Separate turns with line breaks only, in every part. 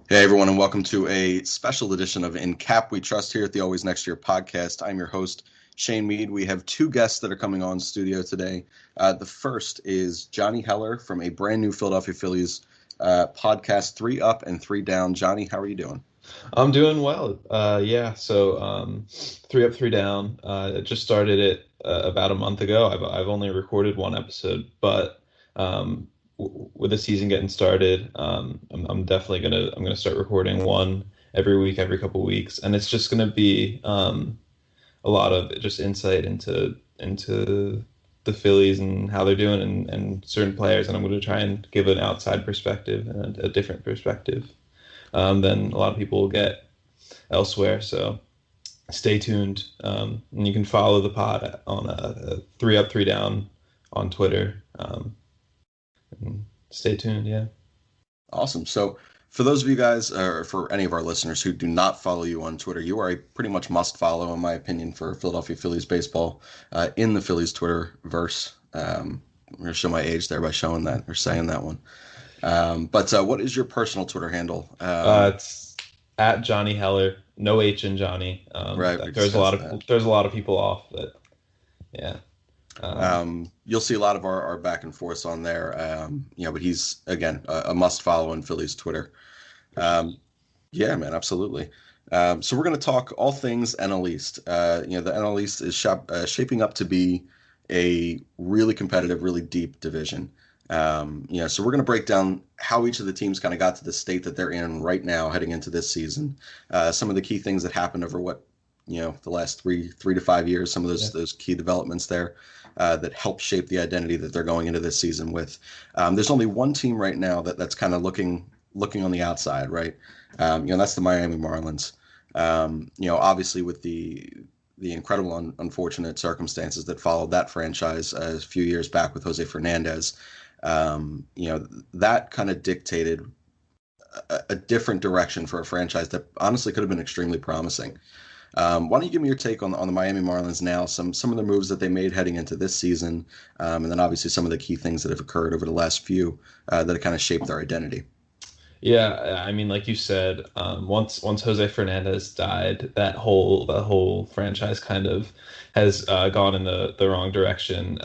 Hey everyone, and welcome to a special edition of In Cap We Trust here at the Always Next Year podcast. I'm your host, Shane Meade. We have two guests that are coming on studio today. The first is Jonny Heller from a brand new Philadelphia Phillies podcast, 3 Up and 3 Down. Jonny, how are you doing?
I'm doing well. Three up, three down. I just started it about a month ago. I've only recorded one episode, but with the season getting started, I'm definitely gonna start recording one every week, every couple weeks, and it's just gonna be a lot of just insight into the Phillies and how they're doing and certain players, and I'm gonna try and give an outside perspective and a different perspective than a lot of people will get elsewhere. So stay tuned. And you can follow the pod on Three Up, Three Down on Twitter. And stay tuned. Yeah.
Awesome. So, for those of you guys, or for any of our listeners who do not follow you on Twitter, you are a pretty much must follow, in my opinion, for Philadelphia Phillies baseball in the Phillies Twitter verse. I'm going to show my age there by showing that or saying that one. But what is your personal Twitter handle?
It's at Jonny Heller. No H in Johnny.
Right, we
That
discussed that.
there's a lot of people off, but yeah.
You'll see a lot of our back and forth on there. But he's again a must follow on Phillies Twitter. Yeah, man, absolutely. So we're going to talk all things NL East. The NL East is shaping up to be a really competitive, really deep division. So we're going to break down how each of the teams kind of got to the state that they're in right now, heading into this season. Some of the key things that happened over the last 3 to 5 years. Some of those key developments there that help shape the identity that they're going into this season with. There's only one team right now that's kind of looking on the outside, right? That's the Miami Marlins. Obviously with the incredible unfortunate circumstances that followed that franchise a few years back with Jose Fernandez, that kind of dictated a different direction for a franchise that honestly could have been extremely promising. Why don't you give me your take on the Miami Marlins now, some of the moves that they made heading into this season, and then obviously some of the key things that have occurred over the last few that have kind of shaped their identity.
Yeah, I mean, like you said, once Jose Fernandez died, that whole franchise kind of has gone in the wrong direction.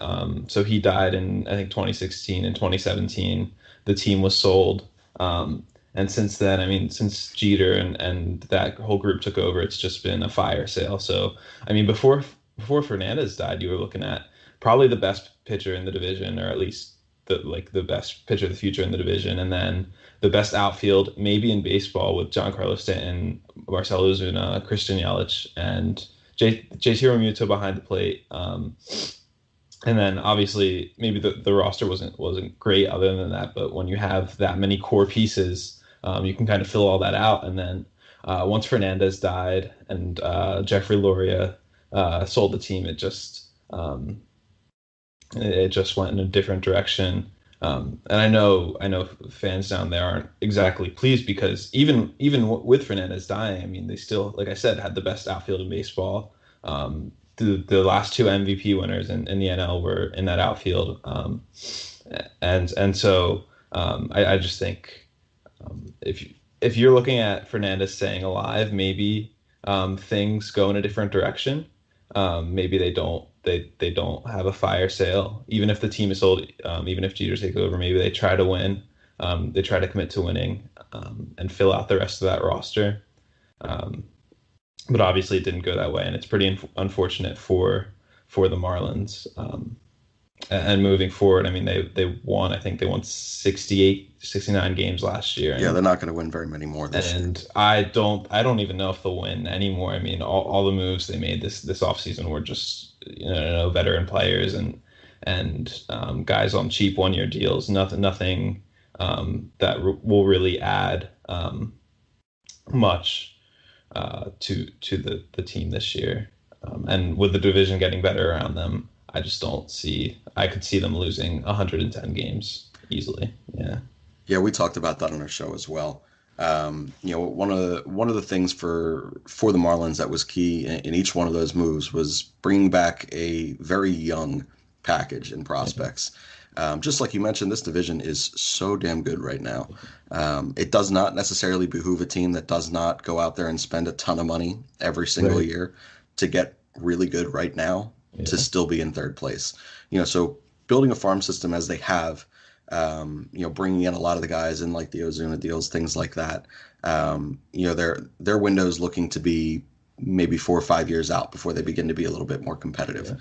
So he died in I think 2016 and 2017. The team was sold, and since then, I mean, since Jeter and that whole group took over, it's just been a fire sale. So I mean, before Fernandez died, you were looking at probably the best pitcher in the division, or at least the best pitcher of the future in the division, and then the best outfield maybe in baseball with Giancarlo Stanton, Marcell Ozuna, Christian Yelich, and JT Realmuto behind the plate. And then obviously maybe the roster wasn't great other than that, but when you have that many core pieces, you can kind of fill all that out. And then once Fernandez died and Jeffrey Loria sold the team, it just went in a different direction. And I know fans down there aren't exactly pleased because even with Fernandez dying, I mean, they still, like I said, had the best outfield in baseball. The last two MVP winners in the NL were in that outfield. I just think if you're looking at Fernandez staying alive, maybe things go in a different direction. Maybe they don't have a fire sale, even if the team is sold, even if Jeter takes over. Maybe they try to win. They try to commit to winning and fill out the rest of that roster. But obviously, it didn't go that way, and it's pretty unfortunate for the Marlins. And moving forward, I mean, they won. I think they won 69 games last year.
Yeah, they're not going to win very many more this year.
And I don't even know if they'll win anymore. I mean, all the moves they made this offseason were just veteran players and guys on cheap 1-year deals. Nothing that will really add much to the team this year. And with the division getting better around them, I just don't see. I could see them losing 110 games easily. Yeah.
Yeah, we talked about that on our show as well. One of the things for the Marlins that was key in each one of those moves was bringing back a very young package in prospects. Just like you mentioned, this division is so damn good right now. It does not necessarily behoove a team that does not go out there and spend a ton of money every single
Right.
year to get really good right now to
Yeah.
still be in third place. So building a farm system as they have, bringing in a lot of the guys in like the Ozuna deals, things like that. Their window's looking to be maybe 4 or 5 years out before they begin to be a little bit more competitive.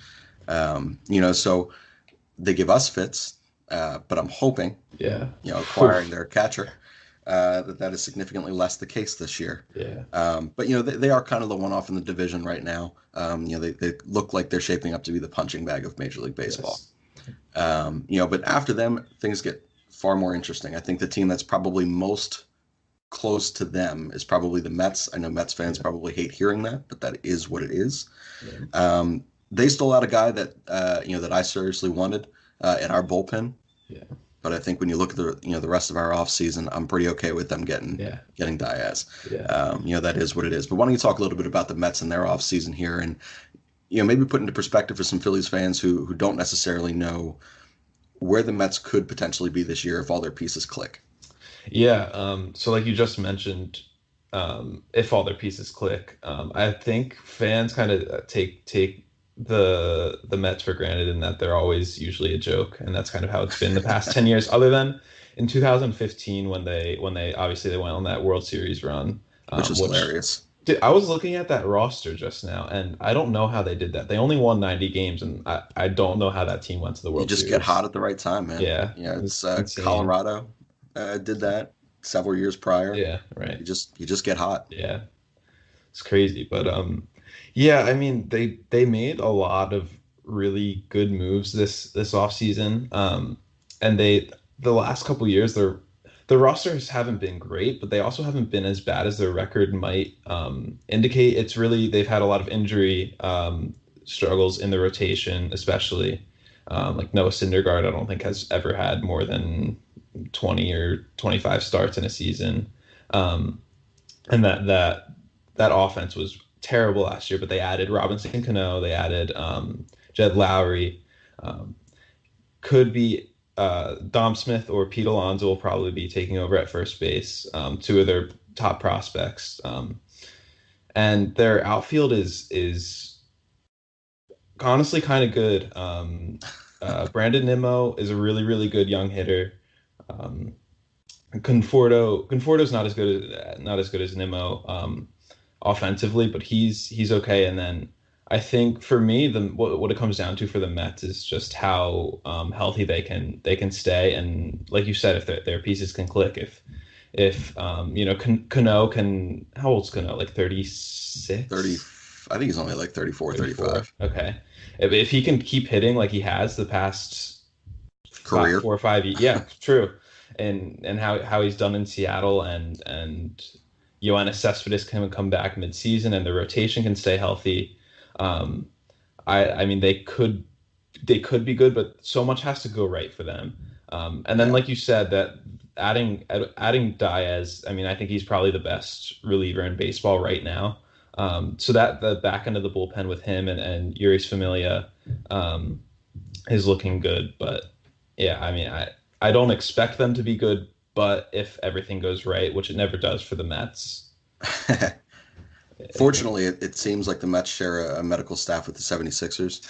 Yeah.
So they give us fits, but I'm hoping,
Yeah.
acquiring their catcher, that is significantly less the case this year.
Yeah.
But they are kind of the one-off in the division right now. They look like they're shaping up to be the punching bag of Major League Baseball.
Yes.
But after them, things get far more interesting. I think the team that's probably most close to them is probably the Mets. I know Mets fans probably hate hearing that, but that is what it is.
Yeah.
They stole out a guy that I seriously wanted in our bullpen.
Yeah.
But I think when you look at the rest of our offseason, I'm pretty okay with them getting Diaz.
Yeah.
That is what it is. But why don't you talk a little bit about the Mets and their offseason here, and maybe put into perspective for some Phillies fans who don't necessarily know where the Mets could potentially be this year if all their pieces click.
Yeah. So like you just mentioned, if all their pieces click, I think fans kind of take the Mets for granted in that they're always usually a joke, and that's kind of how it's been the past 10 years. Other than in 2015 when they obviously they went on that World Series run,
Which is hilarious.
Dude, I was looking at that roster just now, and I don't know how they did that. They only won 90 games, and I don't know how that team went to the
You
World
just
Series.
get hot at the right time, man.
Yeah,
It's
insane.
Colorado did that several years prior.
Yeah, right.
You just get hot.
Yeah, it's crazy, but yeah, I mean they made a lot of really good moves this offseason. And the last couple years the rosters haven't been great, but they also haven't been as bad as their record might indicate. It's really they've had a lot of injury struggles in the rotation, especially like Noah Syndergaard. I don't think has ever had more than 20 or 25 starts in a season, and that offense was terrible last year. But they added Robinson Cano, they added Jed Lowry, could be Dom Smith or Pete Alonso will probably be taking over at first base, two of their top prospects. And their outfield is honestly kind of good. Brandon Nimmo is a really, really good young hitter. Conforto's not as good as Nimmo offensively, but he's okay. And then I think for me, what it comes down to for the Mets is just how healthy they can stay, and like you said, if their pieces can click, if Cano can, how old's Cano, like 36?
30, I think he's only like 34, 35.
Okay, if he can keep hitting like he has the past
Career
4 or 5 years, yeah, true, and how he's done in Seattle, and Yoenis Cespedes can come back mid-season, and the rotation can stay healthy. I mean they could be good, but so much has to go right for them. And then like you said, that adding Diaz, I mean I think he's probably the best reliever in baseball right now. So that the back end of the bullpen with him and Yuri's Familia is looking good. But yeah, I mean I don't expect them to be good, but if everything goes right, which it never does for the Mets.
Fortunately, it seems like the Mets share a medical staff with the 76ers.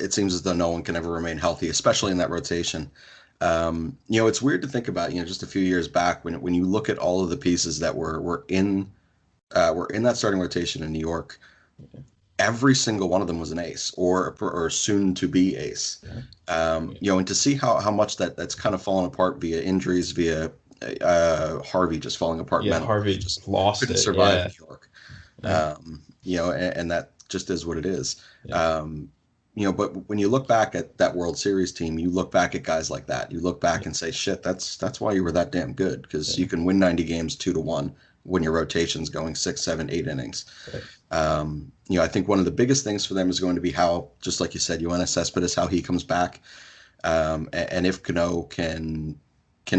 It seems as though no one can ever remain healthy, especially in that rotation. It's weird to think about, just a few years back when you look at all of the pieces that were in that starting rotation in New York, every single one of them was an ace or soon to be ace. And to see how much that's kind of fallen apart via injuries, via Harvey just falling apart mentally.
Harvey just lost
couldn't
it.
survive New York.
Yeah.
And that just is what it is. But when you look back at that World Series team, you look back at guys like that. You look back and say, shit, that's why you were that damn good, because you can win 90 games 2-1 when your rotation's going 6, 7, 8 innings.
Right.
I think one of the biggest things for them is going to be how, just like you said, Yoenis Cespedes, how he comes back, and if Cano can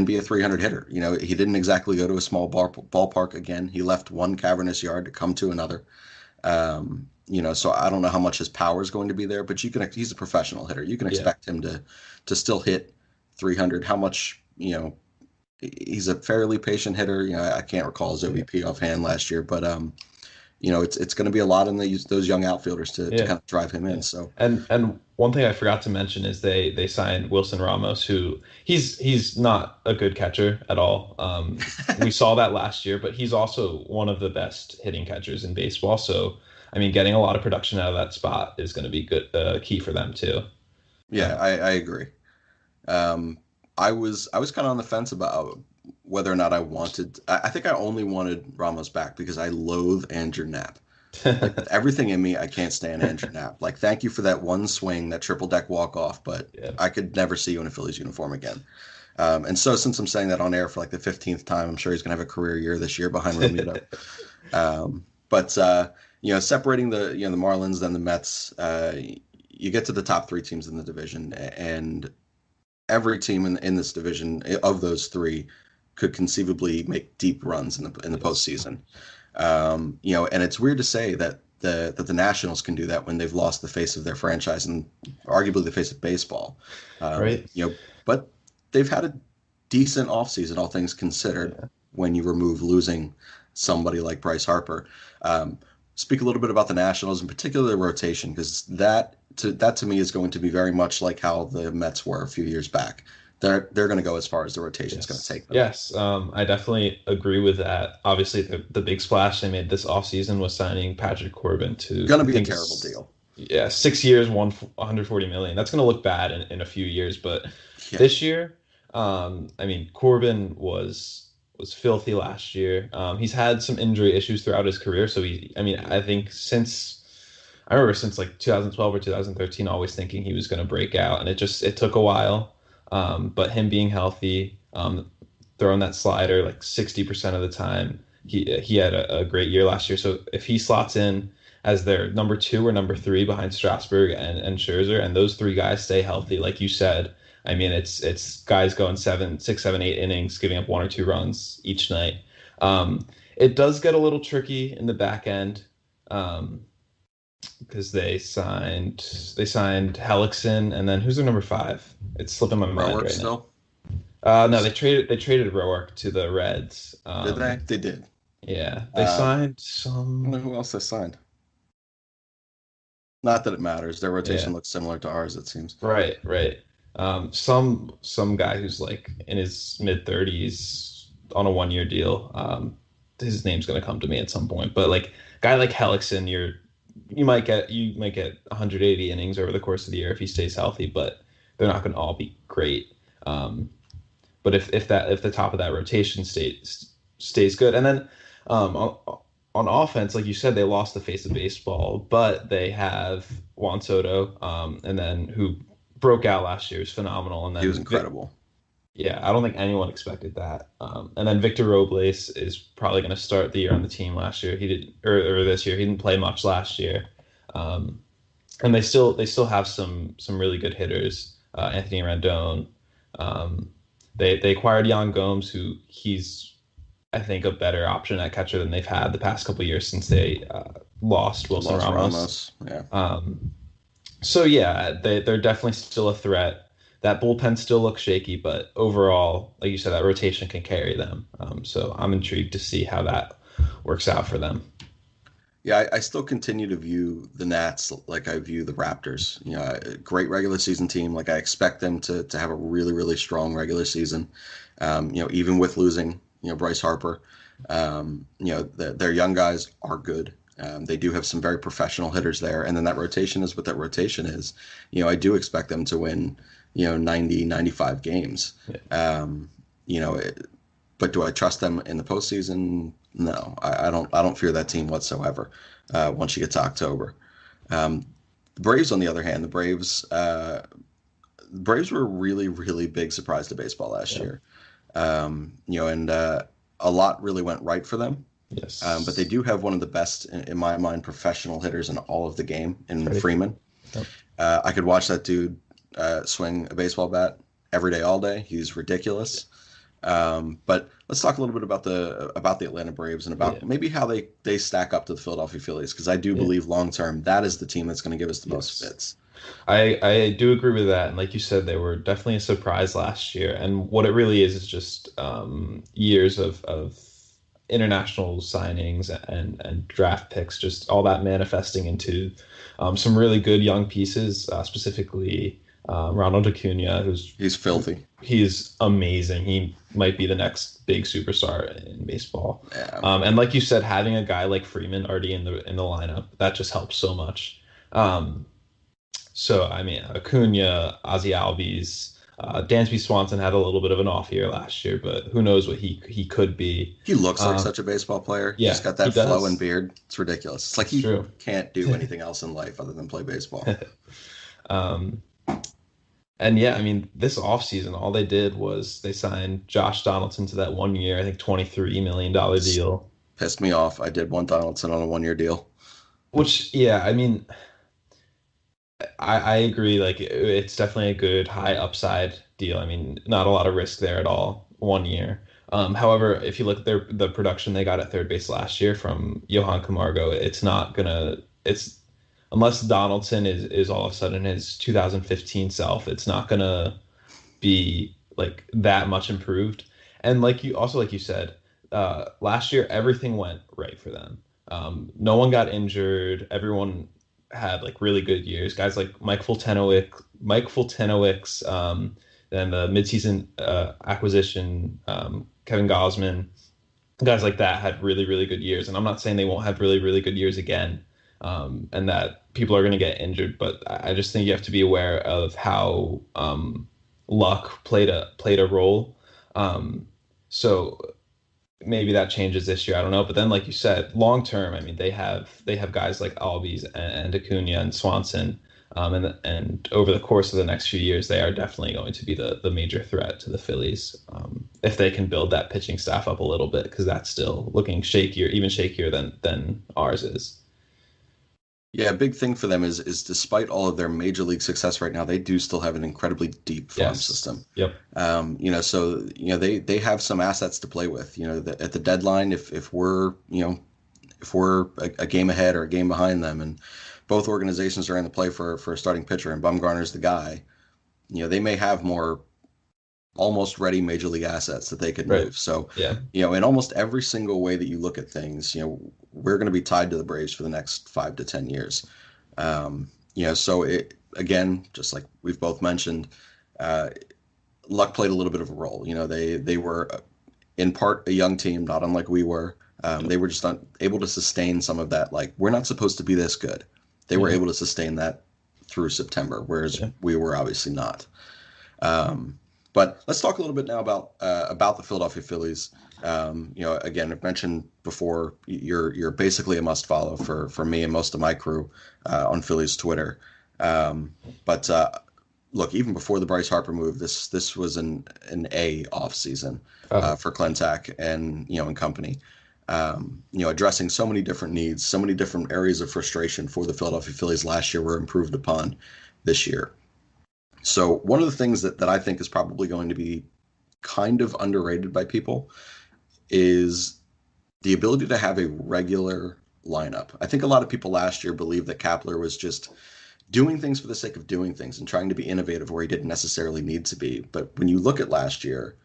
be a 300 hitter. He didn't exactly go to a small ballpark again. He left one cavernous yard to come to another. So I don't know how much his power is going to be there, but he's a professional hitter. You can
Yeah.
expect him to still hit 300. How much, he's a fairly patient hitter. I can't recall his OBP offhand last year, but it's going to be a lot in those young outfielders to
Yeah.
kind of drive him in.
Yeah.
So
And one thing I forgot to mention is they signed Wilson Ramos, who he's not a good catcher at all. We saw that last year, but he's also one of the best hitting catchers in baseball. So I mean, getting a lot of production out of that spot is going to be good, key for them too.
yeah, I agree. Um, I was kind of on the fence about whether or not I wanted. I think I only wanted Ramos back because I loathe Andrew Knapp. Like with everything in me, I can't stand Andrew Knapp. Like, thank you for that one swing, that triple deck walk off, but
Yeah.
I could never see you in a Phillies uniform again. And so, since I'm saying that on air for like the 15th time, I'm sure he's gonna have a career year this year behind Romito. But separating the Marlins and the Mets, you get to the top three teams in the division, and every team in this division of those three could conceivably make deep runs in the postseason. And it's weird to say that the Nationals can do that when they've lost the face of their franchise and arguably the face of baseball.
Right.
But they've had a decent offseason, all things considered,
Yeah.
when you remove losing somebody like Bryce Harper. Speak a little bit about the Nationals, in particular the rotation, because that to me is going to be very much like how the Mets were a few years back. They're going to go as far as the rotation is going to take them.
Yes, I definitely agree with that. Obviously, the big splash they made this offseason was signing Patrick Corbin to
Going to be a terrible deal.
Yeah, 6 years, 140 million. That's going to look bad in a few years, but
Yeah.
this year, I mean, Corbin was filthy last year. He's had some injury issues throughout his career, so I think I remember since like 2012 or 2013, always thinking he was going to break out, and it took a while. But him being healthy, throwing that slider like 60% of the time, he had a great year last year. So if he slots in as their number two or number three behind Strasburg and Scherzer, and those three guys stay healthy, like you said, I mean, it's guys going 6, 7, 8 innings, giving up 1 or 2 runs each night. It does get a little tricky in the back end. Because they signed Hellickson, and then who's their number 5? It's slipping my mind right
still?
now. No, they traded Roark to the Reds.
Did they? They did.
Yeah, they signed some.
Who else they signed? Not that it matters. Their rotation looks similar to ours, it seems.
Right. Some guy who's like in his mid-30s on a 1-year deal. His name's gonna come to me at some point, but like guy like Hellickson, you might get 180 innings over the course of the year if he stays healthy, but they're not going to all be great. But if the top of that rotation stays good, and then on offense, like you said, they lost the face of baseball, but they have Juan Soto, and then who broke out last year, is phenomenal, and then
he was incredible.
Yeah, I don't think anyone expected that. And then Victor Robles is probably going to start the year on the team last year. He did, or this year. He didn't play much last year. And they still have some really good hitters. Anthony Rendon. They acquired Yan Gomes, who he's, I think, a better option at catcher than they've had the past couple of years since they lost Wilson Ramos.
Yeah.
So yeah, they're definitely still a threat. That bullpen still looks shaky, but overall, like you said, that rotation can carry them. So I'm intrigued to see how that works out for them.
Yeah, I still continue to view the Nats like I view the Raptors. A great regular season team. Like I expect them to have a really, really strong regular season. Even with losing, Bryce Harper, their young guys are good. They do have some very professional hitters there, and then that rotation is what that rotation is. I do expect them to win 90, 95 games.
Yeah.
But do I trust them in the postseason? No, I don't fear that team whatsoever. Once you get to October, the Braves, on the other hand, the Braves were a really, really big surprise to baseball last year. And a lot really went right for them.
Yes.
But they do have one of the best, in my mind, professional hitters in all of the game in Freeman.
Yep.
I could watch that dude swing a baseball bat every day, all day. He's ridiculous. But let's talk a little bit about the Atlanta Braves and about
Yeah.
maybe how they stack up to the Philadelphia Phillies, because I do
Yeah.
believe long term that is the team that's going to give us the most
Yes.
fits.
I do agree with that. And like you said, they were definitely a surprise last year. And what it really is just years of international signings and draft picks, just all that manifesting into some really good young pieces, specifically Ronald Acuna,
He's filthy.
he's amazing. He might be the next big superstar in baseball.
Yeah.
And like you said, having a guy like Freeman already in the lineup, that just helps so much. Um, so I mean, Acuna, Ozzy Albies, Dansby Swanson had a little bit of an off year last year, but who knows what he could be.
He looks like
Um,
such a baseball player. He's
yeah,
got
he
that flow and
does.
beard. It's ridiculous. It's like
It's
he
true.
can't do anything else in life other than play baseball.
um, and yeah, I mean, this offseason, all they did was they signed Josh Donaldson to that 1 year, I think $23 million deal.
Pissed me off. I did want Donaldson on a 1 year deal.
Which, yeah, I mean, I agree. Like, it's definitely a good high upside deal. I mean, not a lot of risk there at all. 1 year. However, if you look at the production they got at third base last year from Johan Camargo, it's not gonna. It's unless Donaldson is all of a sudden his 2015 self, it's not gonna be like that much improved. And like you said, last year everything went right for them. No one got injured. Everyone had like really good years. Guys like Mike Fultonowicz, then the midseason acquisition, Kevin Gosman, guys like that had really really good years. And I'm not saying they won't have really really good years again, and that people are going to get injured, but I just think you have to be aware of how luck played a role. So maybe that changes this year. I don't know. But then, like you said, long term, I mean, they have guys like Albies and Acuna and Swanson, and over the course of the next few years, they are definitely going to be the major threat to the Phillies, if they can build that pitching staff up a little bit, because that's still looking shakier, even shakier than ours is.
Yeah, a big thing for them is despite all of their major league success right now, they do still have an incredibly deep farm
Yes.
system.
Yep.
So they have some assets to play with. At the deadline, if we're a game ahead or a game behind them, and both organizations are in the play for a starting pitcher, and Bumgarner's the guy, they may have more almost ready major league assets that they could
Right.
move. So,
Yeah.
in almost every single way that you look at things, we're going to be tied to the Braves for the next 5 to 10 years. So it again, just like we've both mentioned, uh, luck played a little bit of a role. They were in part a young team, not unlike we were. They were just able to sustain some of that. Like, we're not supposed to be this good. They were
Yeah.
able to sustain that through September, whereas
Yeah.
we were obviously not. But let's talk a little bit now about the Philadelphia Phillies. Again, I've mentioned before, you're basically a must follow for me and most of my crew on Phillies Twitter. But look, even before the Bryce Harper move, this was an A off season
Oh,
for Clentac and company. Addressing so many different needs, so many different areas of frustration for the Philadelphia Phillies last year were improved upon this year. So one of the things that I think is probably going to be kind of underrated by people is the ability to have a regular lineup. I think a lot of people last year believed that Kapler was just doing things for the sake of doing things and trying to be innovative where he didn't necessarily need to be. But when you look at last year,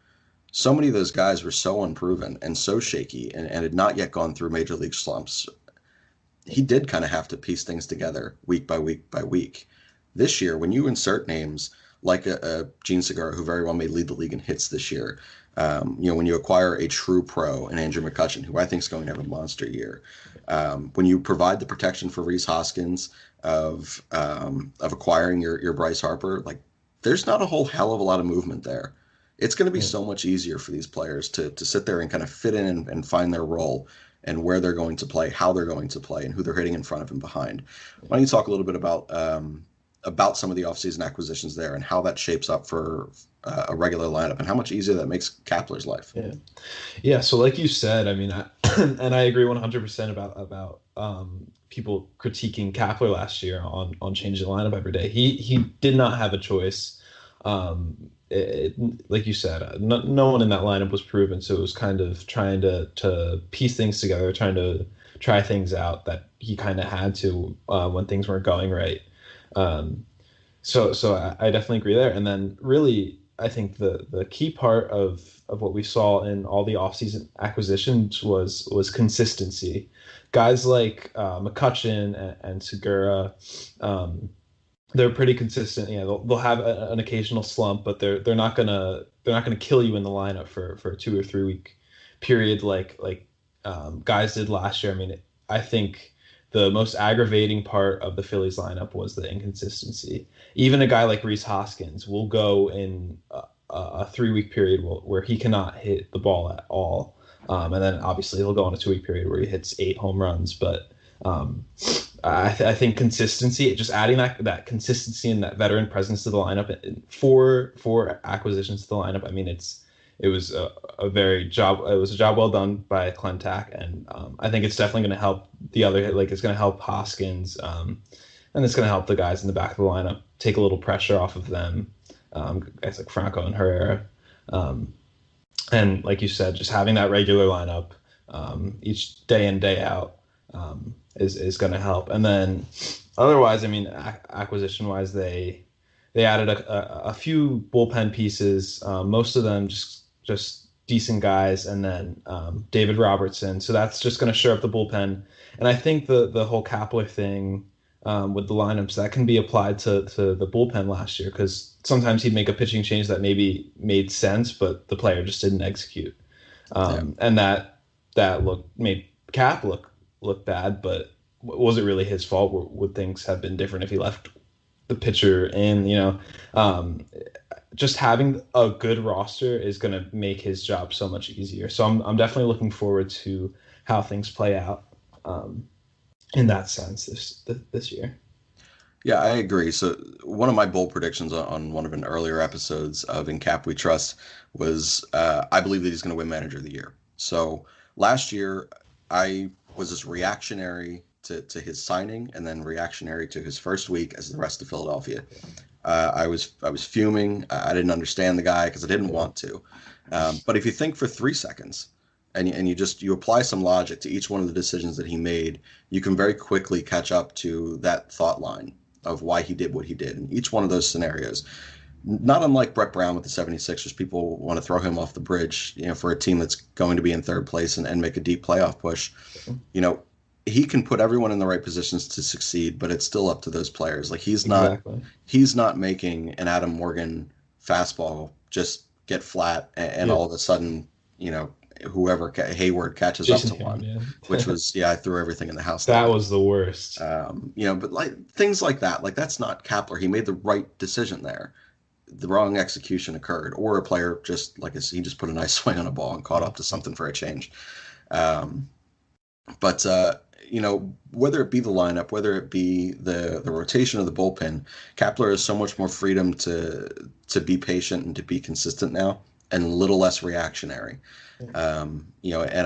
so many of those guys were so unproven and so shaky and had not yet gone through major league slumps. He did kind of have to piece things together week by week by week. This year, when you insert names like a Gene Segura, who very well may lead the league in hits this year, when you acquire a true pro and Andrew McCutchen, who I think is going to have a monster year, when you provide the protection for Rhys Hoskins of acquiring your Bryce Harper, like, there's not a whole hell of a lot of movement there. It's going to be
yeah.
so much easier for these players to sit there and kind of fit in and find their role and where they're going to play, how they're going to play, and who they're hitting in front of and behind. Why don't you talk a little bit about some of the offseason acquisitions there and how that shapes up for a regular lineup and how much easier that makes Kapler's life?
Yeah. Yeah. So like you said, I mean, and I agree 100% about people critiquing Kapler last year on changing the lineup every day. He did not have a choice. like you said, no one in that lineup was proven, so it was kind of trying to piece things together, trying to try things out that he kind of had to when things weren't going right. Um, so I definitely agree there. And then really, I think the key part of what we saw in all the offseason acquisitions was consistency. Guys like McCutchen and Segura, they're pretty consistent. Yeah, they'll have an occasional slump, but they're not gonna kill you in the lineup for a 2 or 3 week period like guys did last year. I mean, I think the most aggravating part of the Phillies lineup was the inconsistency. Even a guy like Rhys Hoskins will go in a 3 week period where he cannot hit the ball at all, and then obviously he'll go on a 2 week period where he hits 8 home runs, but. Um, I think consistency, just adding that consistency and that veteran presence to the lineup, for acquisitions to the lineup. I mean, it was it was a job well done by Clentak, and I think it's definitely going to help the other, like it's going to help Hoskins, and it's going to help the guys in the back of the lineup take a little pressure off of them, guys like Franco and Herrera, um, and like you said, just having that regular lineup each day in day out. Is going to help. And then otherwise, I mean, acquisition wise, they added a few bullpen pieces, most of them just decent guys, and then David Robertson. So that's just going to shore up the bullpen. And I think the whole Kapler thing with the lineups, that can be applied to the bullpen last year, because sometimes he'd make a pitching change that maybe made sense, but the player just didn't execute. And that made Cap look bad, but was it really his fault? Would things have been different if he left the pitcher in? Just having a good roster is going to make his job so much easier. So I'm definitely looking forward to how things play out in that sense this year.
Yeah, I agree. So one of my bold predictions on one of an earlier episodes of In Cap We Trust was I believe that he's going to win Manager of the Year. So last year I was just reactionary to his signing, and then reactionary to his first week as the rest of Philadelphia. I was fuming. I didn't understand the guy because I didn't want to. But if you think for 3 seconds and you apply some logic to each one of the decisions that he made, you can very quickly catch up to that thought line of why he did what he did in each one of those scenarios. Not unlike Brett Brown with the 76ers, people want to throw him off the bridge, for a team that's going to be in third place and make a deep playoff push. He can put everyone in the right positions to succeed, but it's still up to those players. Like he's not making an Adam Morgan fastball just get flat and all of a sudden, whoever Hayward catches Jason up to one, which was I threw everything in the house.
That was the worst.
But like things like that, like that's not Kapler. He made the right decision there. The wrong execution occurred, or a player just he just put a nice swing on a ball and caught up to something for a change. But whether it be the lineup, whether it be the rotation of the bullpen, Kapler has so much more freedom to be patient and to be consistent now, and a little less reactionary. And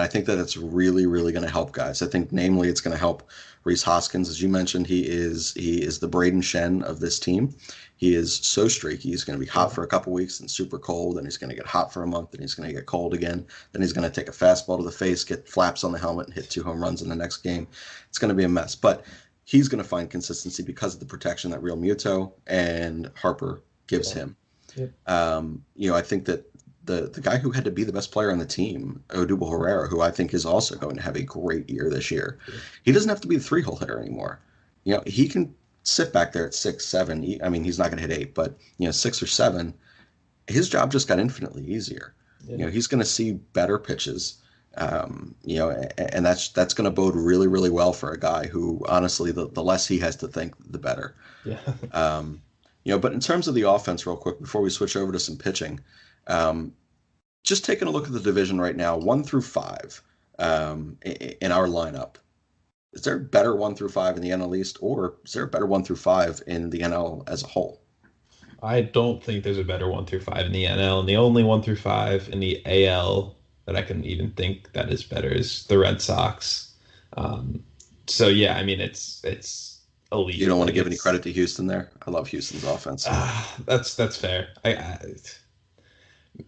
I think that it's really, really going to help guys. I think namely it's going to help Rhys Hoskins. As you mentioned, he is the Braden Shen of this team. He is so streaky. He's going to be hot for a couple weeks and super cold, and he's going to get hot for a month, and he's going to get cold again. Then he's going to take a fastball to the face, get flaps on the helmet, and hit 2 home runs in the next game. It's going to be a mess. But he's going to find consistency because of the protection that Real Muto and Harper gives him. Yep. I think that the guy who had to be the best player on the team, Odubel Herrera, who I think is also going to have a great year this year, he doesn't have to be the 3-hole hitter anymore. He can sit back there at 6, 7. He's not going to hit 8, but 6 or 7. His job just got infinitely easier. Yeah. He's going to see better pitches. And that's going to bode really, really well for a guy who, honestly, the less he has to think, the better.
Yeah.
But in terms of the offense, real quick, before we switch over to some pitching, just taking a look at the division right now, 1 through 5 in our lineup. Is there a better 1 through 5 in the NL East, or is there a better 1 through 5 in the NL as a whole?
I don't think there's a better 1 through 5 in the NL, and the only 1 through 5 in the AL that I can even think that is better is the Red Sox. So yeah, it's elite.
You don't want to give any credit to Houston there? I love Houston's offense.
That's fair.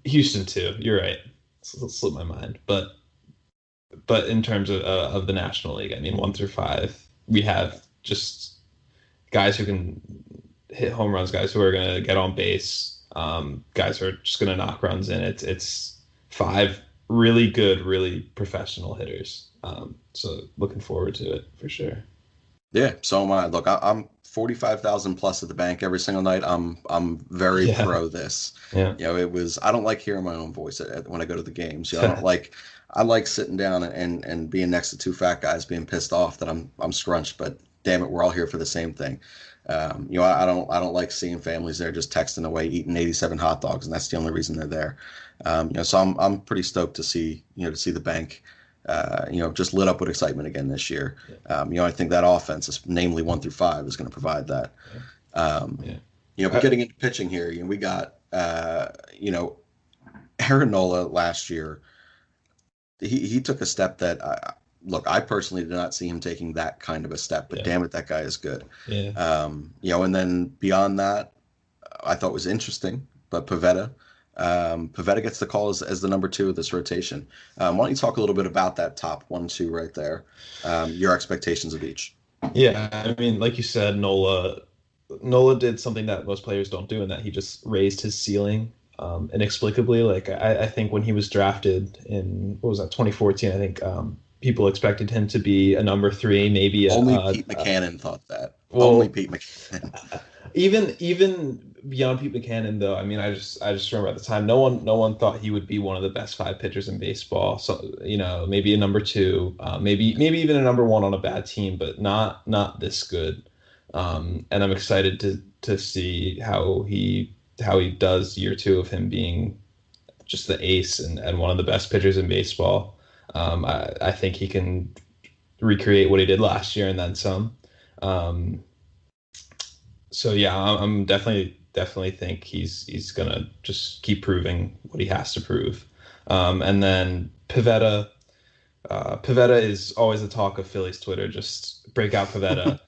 Houston too. You're right. Slipped my mind, but in terms of the National League, I mean, 1 through 5, we have just guys who can hit home runs, guys who are going to get on base, guys who are just going to knock runs in. It's 5 really good, really professional hitters. So looking forward to it for sure.
Yeah, so am I. Look, I'm 45,000 plus at the bank every single night. I'm very
Yeah,
pro this.
yeah,
It was I don't like hearing my own voice when I go to the games. I don't like I like sitting down and being next to two fat guys being pissed off that I'm scrunched, but damn it, we're all here for the same thing. I don't like seeing families there just texting away eating 87 hot dogs, and that's the only reason they're there. So I'm pretty stoked to see the bank just lit up with excitement again this year. I think that offense, namely 1 through 5, is going to provide that.
yeah.
But getting into pitching here, we got, Aaron Nola last year. He took a step that I personally did not see him taking that kind of a step, but damn it, that guy is good.
Yeah.
And then beyond that, I thought was interesting, but Pivetta gets the call as the number 2 of this rotation. Why don't you talk a little bit about that top 1-2 right there, your expectations of each?
Yeah, I mean, like you said, Nola did something that most players don't do, in that he just raised his ceiling inexplicably. Like I think when he was drafted in, what was that, 2014, I think people expected him to be a number 3, maybe
Only Pete Mackanin thought that.
Well,
Only Pete Mackanin.
Even beyond Pete Mackanin, though, I mean, I just remember at the time, no one thought he would be one of the best 5 pitchers in baseball. So maybe a number 2, maybe even a number 1 on a bad team, but not this good. And I'm excited to see how he does year 2 of him being just the ace and one of the best pitchers in baseball. I think he can recreate what he did last year and then some. So yeah, I'm definitely think he's gonna just keep proving what he has to prove. And then Pivetta is always the talk of Phillies Twitter. Just break out Pivetta,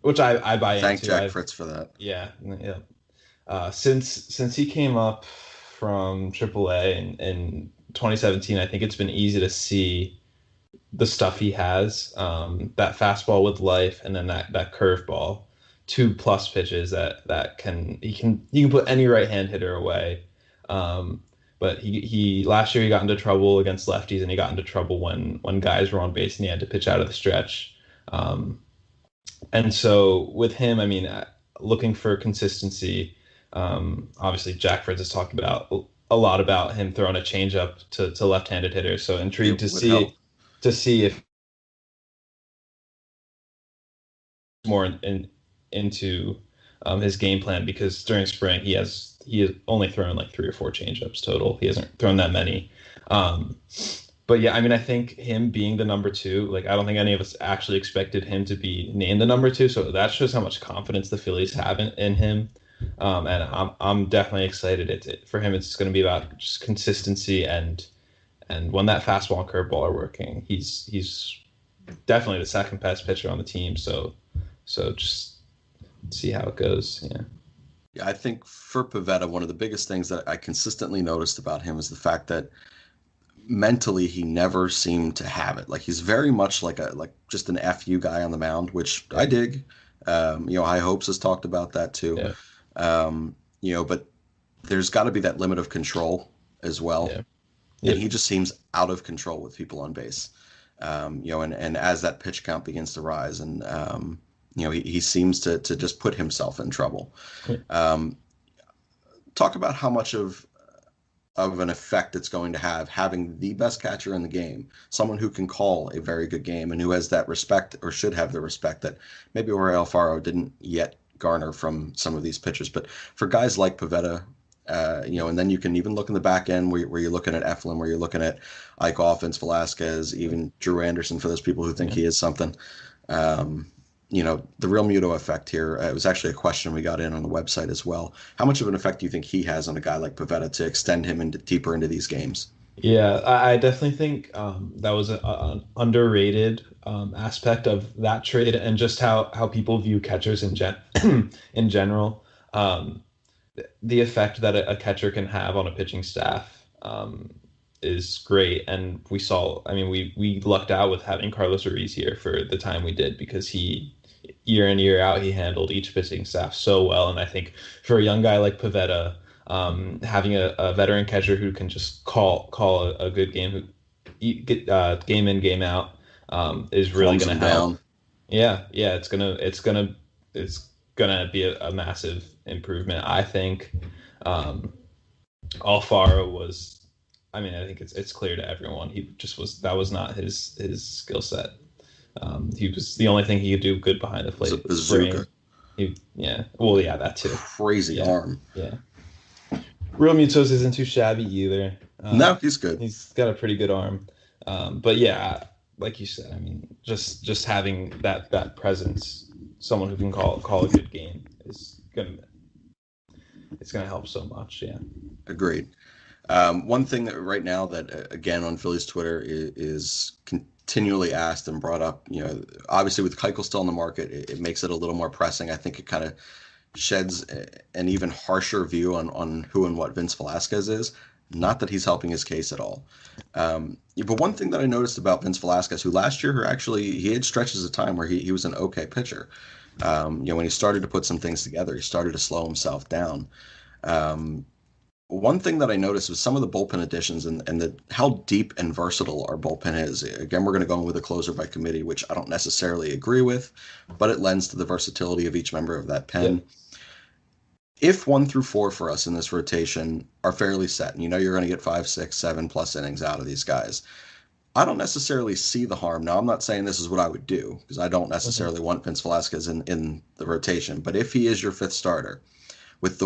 which I buy
Thank
into.
Jack Fritz for that.
Yeah. Since he came up from AAA in 2017, I think it's been easy to see the stuff he has. That fastball with life, and then that curveball. 2+ pitches that he can put any right-hand hitter away. But he last year he got into trouble against lefties, and he got into trouble when guys were on base and he had to pitch out of the stretch. And so with him, I mean, looking for consistency. Obviously, Jack Fritz has talked about a lot about him throwing a changeup to left-handed hitters. So intrigued to see if more into his game plan, because during spring he has only thrown like 3 or 4 changeups total. He hasn't thrown that many. But yeah, I mean, I think him being the number 2, like I don't think any of us actually expected him to be named the number 2. So that shows how much confidence the Phillies have in him. And I'm definitely excited. For him, it's going to be about just consistency and when that fastball and curveball are working, he's definitely the second best pitcher on the team. So just see how it goes.
Yeah, I think for Pivetta, one of the biggest things that I consistently noticed about him is the fact that mentally he never seemed to have it. Like he's very much like just an FU guy on the mound, which I dig. High Hopes has talked about that too.
Yeah.
But there's got to be that limit of control as well.
Yeah.
And he just seems out of control with people on base. And as that pitch count begins to rise, and he seems to just put himself in trouble. Talk about how much of an effect it's going to have having the best catcher in the game, someone who can call a very good game and who has that respect, or should have the respect, that maybe Jorge Alfaro didn't yet garner from some of these pitchers. But for guys like Pivetta, and then you can even look in the back end where you're looking at Eflin, where you're looking at Ike Offense, Velasquez, even Drew Anderson, for those people who think he is something. The Real Muto effect here, it was actually a question we got in on the website as well. How much of an effect do you think he has on a guy like Pivetta to extend him deeper into these games?
Yeah, I definitely think that was an underrated aspect of that trade, and just how people view catchers in general. the effect that a catcher can have on a pitching staff is great. And we saw, I mean, we lucked out with having Carlos Ruiz here for the time we did, because he, year in, year out, he handled each pitching staff so well. And I think for a young guy like Pivetta, having a veteran catcher who can just call a good game, game in, game out, is really going to help. Yeah, it's gonna be a massive improvement. I think Alfaro was. I mean, I think it's clear to everyone. He just that was not his skill set. He was the only thing he could do good behind the plate.
Bazooka.
Yeah. Well, yeah, that too.
Crazy arm.
Yeah. Real Mutos isn't too shabby either.
No, he's good.
He's got a pretty good arm. But yeah, like you said, I mean, just having that presence, someone who can call a good game, is gonna help so much. Yeah.
Agreed. One thing that right now that again on Phillies Twitter is continually asked and brought up, obviously with Keuchel still in the market, it makes it a little more pressing. I think it kind of sheds an even harsher view on who and what Vince Velasquez is. Not that he's helping his case at all. But one thing that I noticed about Vince Velasquez, who last year he had stretches of time where he was an okay pitcher. When he started to put some things together, he started to slow himself down. One thing that I noticed was some of the bullpen additions and how deep and versatile our bullpen is. Again, we're going to go in with a closer by committee, which I don't necessarily agree with, but it lends to the versatility of each member of that pen. Yeah. If 1 through 4 for us in this rotation are fairly set, and you're going to get 5, 6, 7+ innings out of these guys, I don't necessarily see the harm. Now, I'm not saying this is what I would do, because I don't necessarily want Vince Velasquez in the rotation. But if he is your 5th starter, with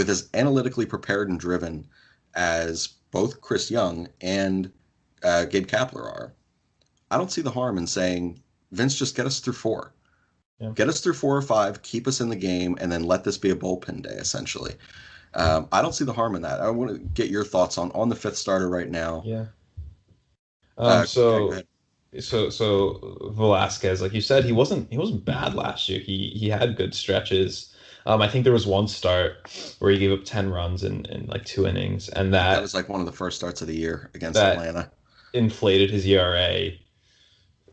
as analytically prepared and driven as both Chris Young and Gabe Kapler are, I don't see the harm in saying, Vince, just get us through 4. Yeah. Get us through 4 or 5, keep us in the game, and then let this be a bullpen day, essentially. I don't see the harm in that. I want to get your thoughts on the 5th starter right now.
Yeah. So Velasquez, like you said, he wasn't bad last year. He had good stretches. I think there was one start where he gave up 10 runs in like 2 innings, and that
was like one of the first starts of the year against Atlanta.
Inflated his ERA.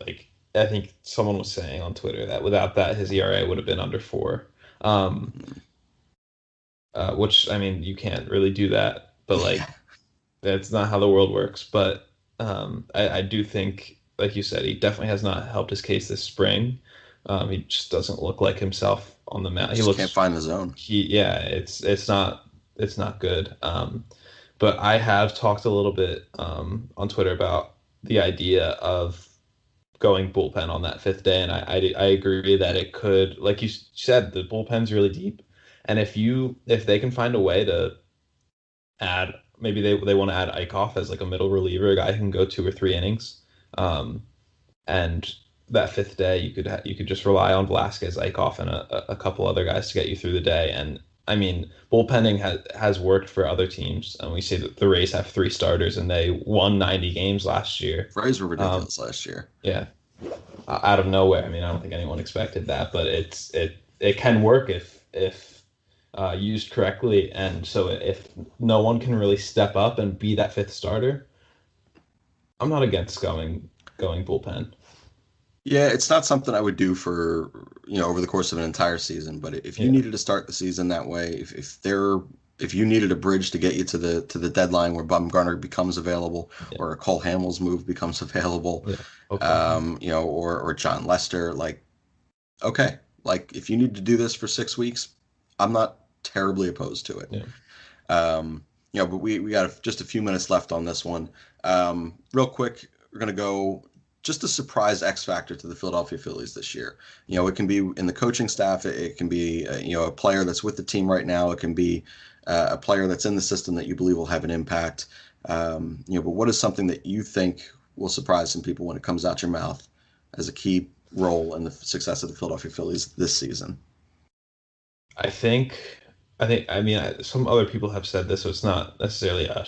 Like, I think someone was saying on Twitter that without that, his ERA would have been under 4. Which, I mean, you can't really do that, but like, that's not how the world works. But I do think, like you said, he definitely has not helped his case this spring. He just doesn't look like himself on the mound. He
can't find the zone.
It's not good. But I have talked a little bit on Twitter about the idea of going bullpen on that 5th day, and I agree that it could, like you said, the bullpen's really deep, and if they can find a way to add, maybe they want to add Eichhoff as like a middle reliever, a guy who can go 2 or 3 innings, and that 5th day you could just rely on Velasquez, Eichhoff, and a couple other guys to get you through the day. And I mean, bullpenning has worked for other teams, and we say that the Rays have 3 starters and they won 90 games last year.
Rays were ridiculous last year.
Yeah, out of nowhere. I mean, I don't think anyone expected that, but it can work if used correctly. And so if no one can really step up and be that 5th starter, I'm not against going bullpen.
Yeah, it's not something I would do for, over the course of an entire season. But if you needed to start the season that way, if you needed a bridge to get you to the deadline where Bumgarner becomes available, or a Cole Hamels move becomes available, or John Lester, like, okay, like if you need to do this for 6 weeks, I'm not terribly opposed to it. Yeah. But we got just a few minutes left on this one. Real quick, we're gonna go. Just a surprise X factor to the Philadelphia Phillies this year. It can be in the coaching staff. It can be, a player that's with the team right now. It can be a player that's in the system that you believe will have an impact. But what is something that you think will surprise some people when it comes out your mouth as a key role in the success of the Philadelphia Phillies this season?
I mean, some other people have said this, so it's not necessarily a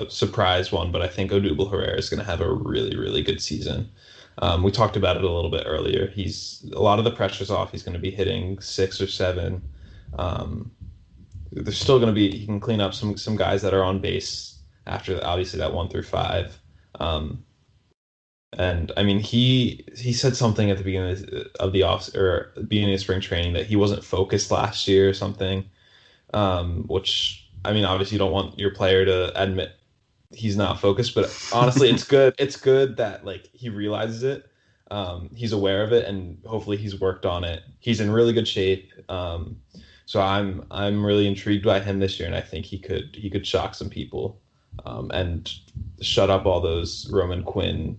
surprise one, but I think Odubel Herrera is going to have a really, really good season. We talked about it a little bit earlier. A lot of the pressure's off. He's going to be hitting 6 or 7. there's still going to be, he can clean up some guys that are on base after obviously that 1 through 5. And I mean, he said something at the beginning of the off or beginning of spring training that he wasn't focused last year or something. Which I mean, obviously you don't want your player to admit he's not focused, but honestly, it's good. It's good that like he realizes it. He's aware of it, and hopefully he's worked on it. He's in really good shape. So I'm really intrigued by him this year, and I think he could shock some people, and shut up all those Roman Quinn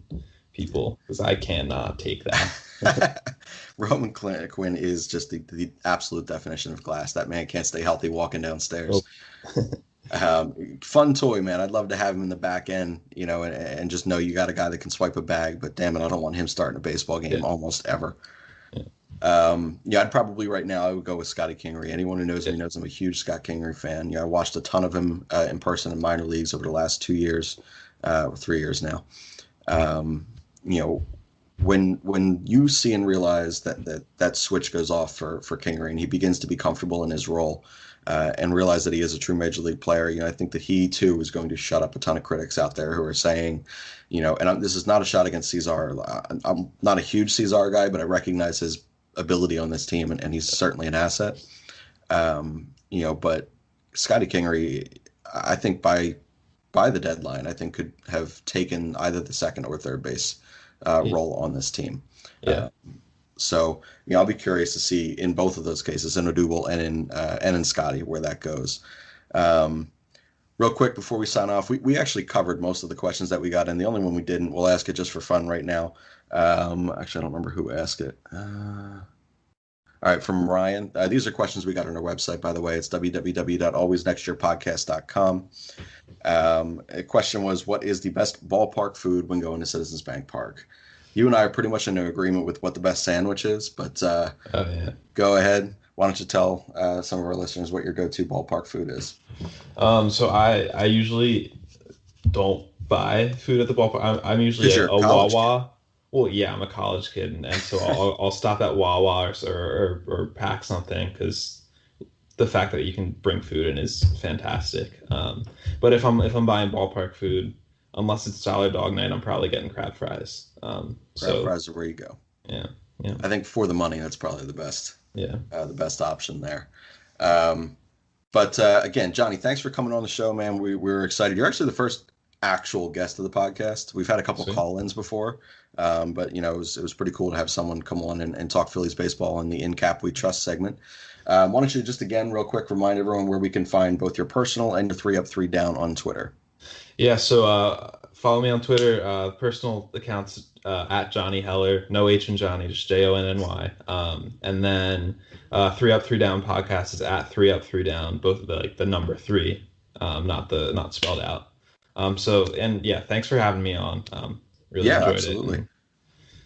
people because I cannot take that.
Roman Quinn is just the absolute definition of class. That man can't stay healthy walking downstairs. Fun toy, man. I'd love to have him in the back end, and just know you got a guy that can swipe a bag. But damn it, I don't want him starting a baseball game almost ever. I'd probably right now I would go with Scotty Kingery. Anyone who knows me knows I'm a huge Scott Kingery fan. I watched a ton of him in person in minor leagues over the last 2 years, or 3 years now. When you see and realize that switch goes off for Kingery and he begins to be comfortable in his role, and realize that he is a true major league player, I think that he too is going to shut up a ton of critics out there who are saying, this is not a shot against Cesar. I'm not a huge Cesar guy, but I recognize his ability on this team, and he's certainly an asset. But Scotty Kingery, I think by the deadline, I think could have taken either the second or third base role on this team. So I'll be curious to see in both of those cases, in Odubel and in Scotty, where that goes. Real quick before we sign off, we actually covered most of the questions that we got, and the only one we didn't, we'll ask it just for fun right now. Actually, I don't remember who asked it. All right, from Ryan. These are questions we got on our website, by the way. It's www.alwaysnextyearpodcast.com. A question was, what is the best ballpark food when going to Citizens Bank Park? You and I are pretty much in agreement with what the best sandwich is, but go ahead. Why don't you tell some of our listeners what your go-to ballpark food is?
So I usually don't buy food at the ballpark. I'm usually a Wawa. Well, yeah, I'm a college kid, and so I'll stop at Wawa or pack something because the fact that you can bring food in is fantastic. But if I'm buying ballpark food, unless it's Dollar Dog Night, I'm probably getting crab fries.
Crab fries are where you go.
Yeah.
I think for the money, that's probably the best.
Yeah.
The best option there. But again, Jonny, thanks for coming on the show, man. We're excited. You're actually the first actual guest of the podcast. We've had a couple call-ins before, but it was pretty cool to have someone come on and talk Phillies baseball in the In Cap We Trust segment. Why don't you just again, real quick, remind everyone where we can find both your personal and your 3 Up 3 Down on Twitter.
Yeah, so follow me on Twitter. Personal accounts at Jonny Heller, no H in Jonny, just Jonny. And then 3 Up 3 Down podcast is at 3 Up 3 Down, both the number 3, not spelled out. Thanks for having me on. Really enjoyed
absolutely.
It.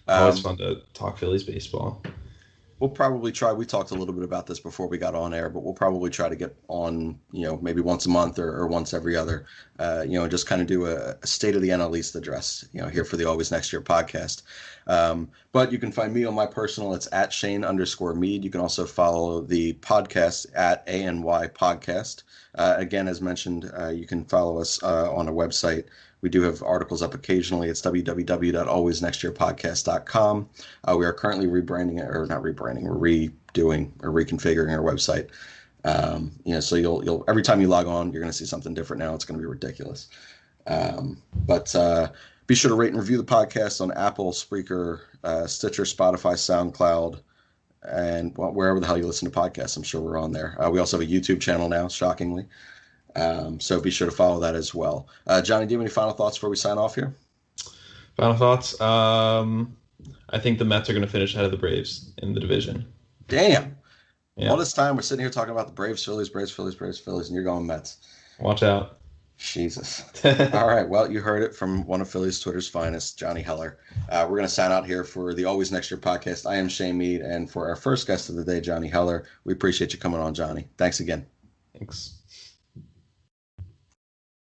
Always fun to talk Phillies baseball.
We'll probably try. We talked a little bit about this before we got on air, but we'll probably try to get on, maybe once a month or once every other, and just kind of do a state of the NL East address, here for the Always Next Year podcast. But you can find me on my personal. It's at Shane_Meade. You can also follow the podcast at ANY Podcast. Again, as mentioned, you can follow us on our website. We do have articles up occasionally. It's www.alwaysnextyearpodcast.com. We are currently rebranding it, or not rebranding, we're redoing or reconfiguring our website. So you'll every time you log on, you're going to see something different now. It's going to be ridiculous. But be sure to rate and review the podcast on Apple, Spreaker, Stitcher, Spotify, SoundCloud, and wherever the hell you listen to podcasts. I'm sure we're on there. We also have a YouTube channel now, shockingly. So be sure to follow that as well. Jonny, do you have any final thoughts before we sign off here?
Final thoughts? I think the Mets are going to finish ahead of the Braves in the division.
Damn. Yeah. All this time we're sitting here talking about the Braves, Phillies, and you're going Mets.
Watch out.
Jesus. All right. Well, you heard it from one of Philly's Twitter's finest, Jonny Heller. We're going to sign out here for the Always Next Year podcast. I am Shane Meade, and for our first guest of the day, Jonny Heller, we appreciate you coming on, Jonny. Thanks again.
Thanks.